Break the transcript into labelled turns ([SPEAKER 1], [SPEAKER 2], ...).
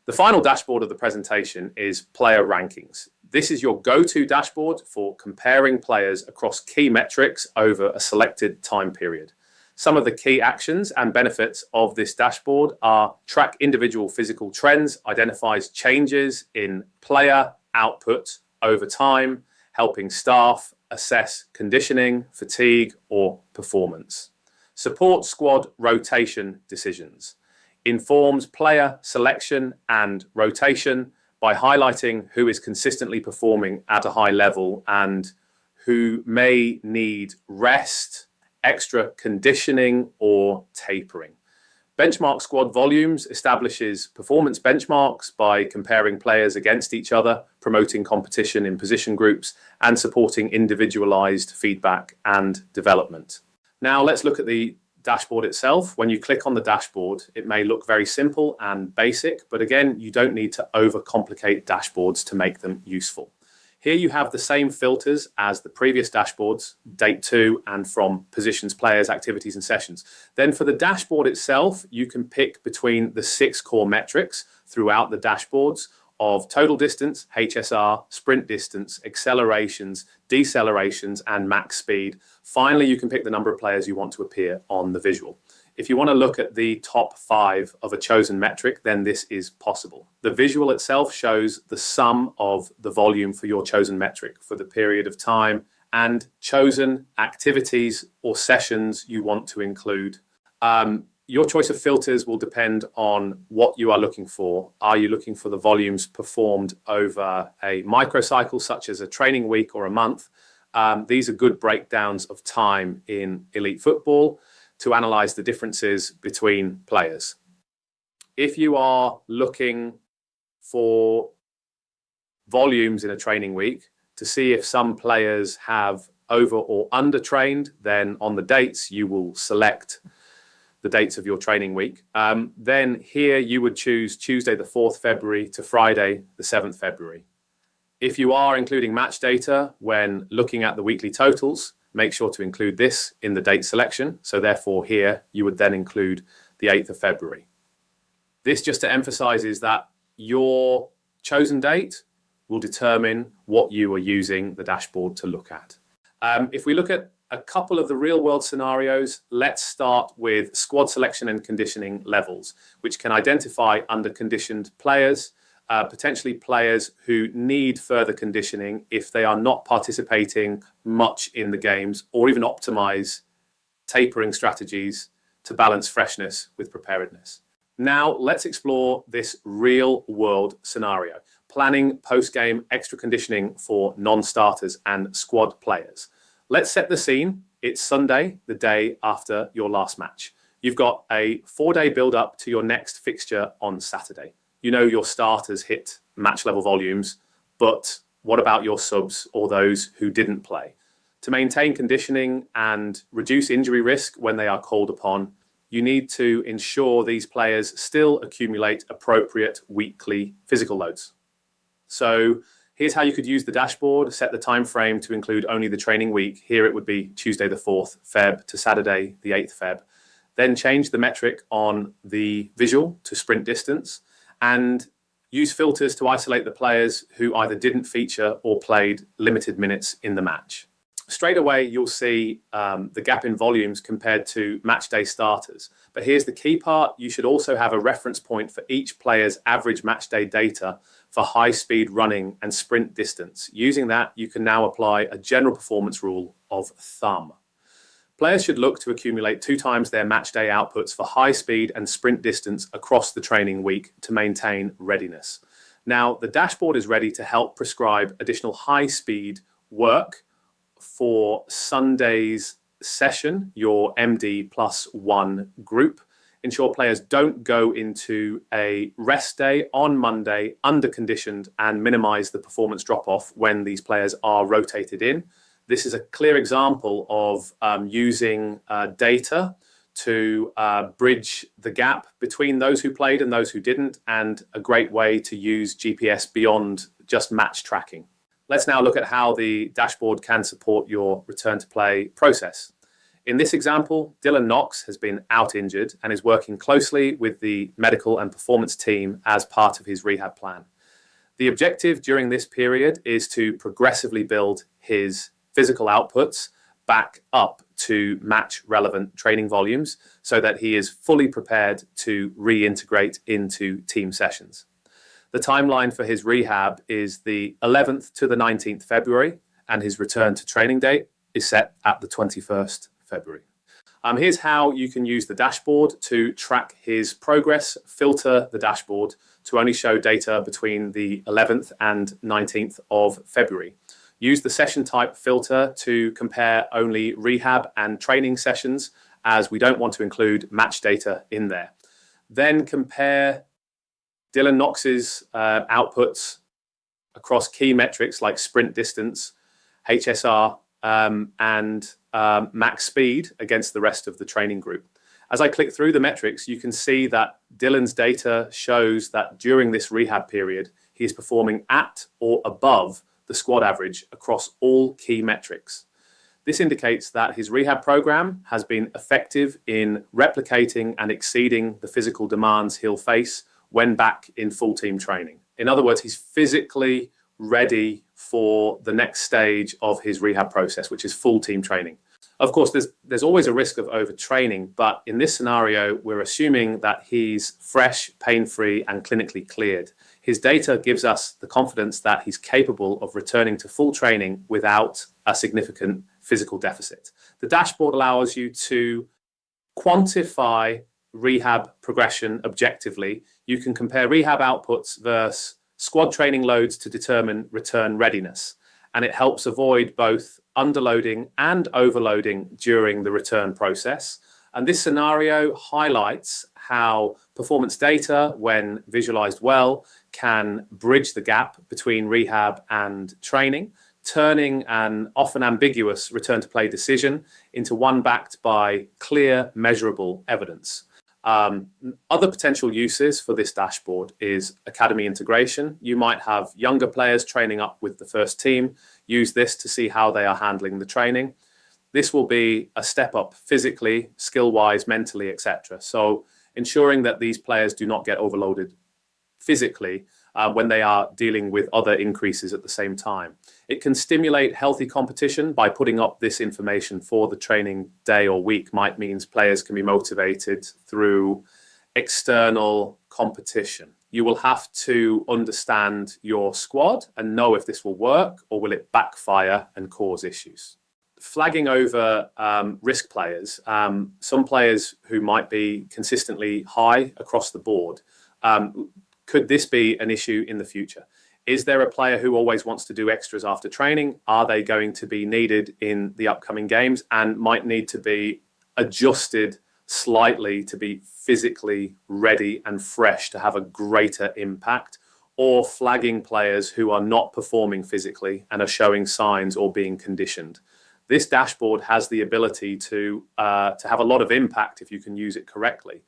[SPEAKER 1] The final dashboard of the presentation is player rankings. This is your go-to dashboard for comparing players across key metrics over a selected time period. Some of the key actions and benefits of this dashboard are track individual physical trends, identifies changes in player output over time, helping staff assess conditioning, fatigue, or performance. Support squad rotation decisions. Informs player selection and rotation by highlighting who is consistently performing at a high level and who may need rest, extra conditioning, or tapering. Benchmark squad volumes establishes performance benchmarks by comparing players against each other, promoting competition in position groups, and supporting individualized feedback and development. Now let's look at the dashboard itself. When you click on the dashboard, it may look very simple and basic, but again, you don't need to overcomplicate dashboards to make them useful. Here you have the same filters as the previous dashboards, date to and from, positions, players, activities, and sessions. Then for the dashboard itself, you can pick between the 6 core metrics throughout the dashboards of total distance, HSR, sprint distance, accelerations, decelerations, and max speed. Finally, you can pick the number of players you want to appear on the visual. If you want to look at the top 5 of a chosen metric, then this is possible. The visual itself shows the sum of the volume for your chosen metric for the period of time and chosen activities or sessions you want to include. Your choice of filters will depend on what you are looking for. Are you looking for the volumes performed over a microcycle, such as a training week or a month? These are good breakdowns of time in elite football to analyze the differences between players. If you are looking for volumes in a training week to see if some players have over or under trained, then on the dates, you will select the dates of your training week. Then here you would choose Tuesday the 4th February to Friday the 7th February. If you are including match data when looking at the weekly totals, make sure to include this in the date selection. So therefore here, you would then include the 8th of February. This just to emphasizes that your chosen date will determine what you are using the dashboard to look at. If we look at a couple of the real world scenarios, let's start with squad selection and conditioning levels, which can identify under-conditioned players, potentially players who need further conditioning if they are not participating much in the games, or even optimize tapering strategies to balance freshness with preparedness. Now let's explore this real world scenario, planning post-game extra conditioning for non-starters and squad players. Let's set the scene. It's Sunday, the day after your last match. You've got a 4-day build-up to your next fixture on Saturday. You know your starters hit match level volumes, but what about your subs or those who didn't play? To maintain conditioning and reduce injury risk when they are called upon, you need to ensure these players still accumulate appropriate weekly physical loads. So here's how you could use the dashboard, set the time frame to include only the training week. Here it would be Tuesday the 4th Feb to Saturday the 8th Feb. Then change the metric on the visual to sprint distance, and use filters to isolate the players who either didn't feature or played limited minutes in the match. Straight away, you'll see the gap in volumes compared to match day starters. But here's the key part. You should also have a reference point for each player's average match day data for high speed running and sprint distance. Using that, you can now apply a general performance rule of thumb. Players should look to accumulate 2 times their match day outputs for high speed and sprint distance across the training week to maintain readiness. Now, the dashboard is ready to help prescribe additional high speed work for Sunday's session, your MD+1 group. Ensure players don't go into a rest day on Monday under-conditioned and minimize the performance drop-off when these players are rotated in. This is a clear example of using data to bridge the gap between those who played and those who didn't, and a great way to use GPS beyond just match tracking. Let's now look at how the dashboard can support your return to play process. In this example, Dylan Knox has been out injured and is working closely with the medical and performance team as part of his rehab plan. The objective during this period is to progressively build his physical outputs back up to match relevant training volumes so that he is fully prepared to reintegrate into team sessions. The timeline for his rehab is the 11th to the 19th February, and his return to training date is set at the 21st February. Here's how you can use the dashboard to track his progress. Filter the dashboard to only show data between the 11th and 19th of February. Use the session type filter to compare only rehab and training sessions, as we don't want to include match data in there. Then compare Dylan Knox's outputs across key metrics like sprint distance, HSR, and max speed against the rest of the training group. As I click through the metrics, you can see that Dylan's data shows that during this rehab period, he is performing at or above the squad average across all key metrics. This indicates that his rehab program has been effective in replicating and exceeding the physical demands he'll face when back in full team training. In other words, he's physically ready for the next stage of his rehab process, which is full team training. Of course, there's always a risk of overtraining, but in this scenario, we're assuming that he's fresh, pain-free, and clinically cleared. His data gives us the confidence that he's capable of returning to full training without a significant physical deficit. The dashboard allows you to quantify rehab progression objectively. You can compare rehab outputs versus squad training loads to determine return readiness, and it helps avoid both underloading and overloading during the return process. And this scenario highlights how performance data, when visualized well, can bridge the gap between rehab and training, turning an often ambiguous return to play decision into one backed by clear, measurable evidence. Other potential uses for this dashboard is academy integration. You might have younger players training up with the first team. Use this to see how they are handling the training. This will be a step up physically, skill-wise, mentally, etc. So ensuring that these players do not get overloaded physically when they are dealing with other increases at the same time. It can stimulate healthy competition by putting up this information for the training day or week. Might means players can be motivated through external competition. You will have to understand your squad and know if this will work or will it backfire and cause issues. Flagging over risk players, some players who might be consistently high across the board, could this be an issue in the future? Is there a player who always wants to do extras after training? Are they going to be needed in the upcoming games and might need to be adjusted slightly to be physically ready and fresh to have a greater impact? Or flagging players who are not performing physically and are showing signs or being conditioned? This dashboard has the ability to have a lot of impact if you can use it correctly.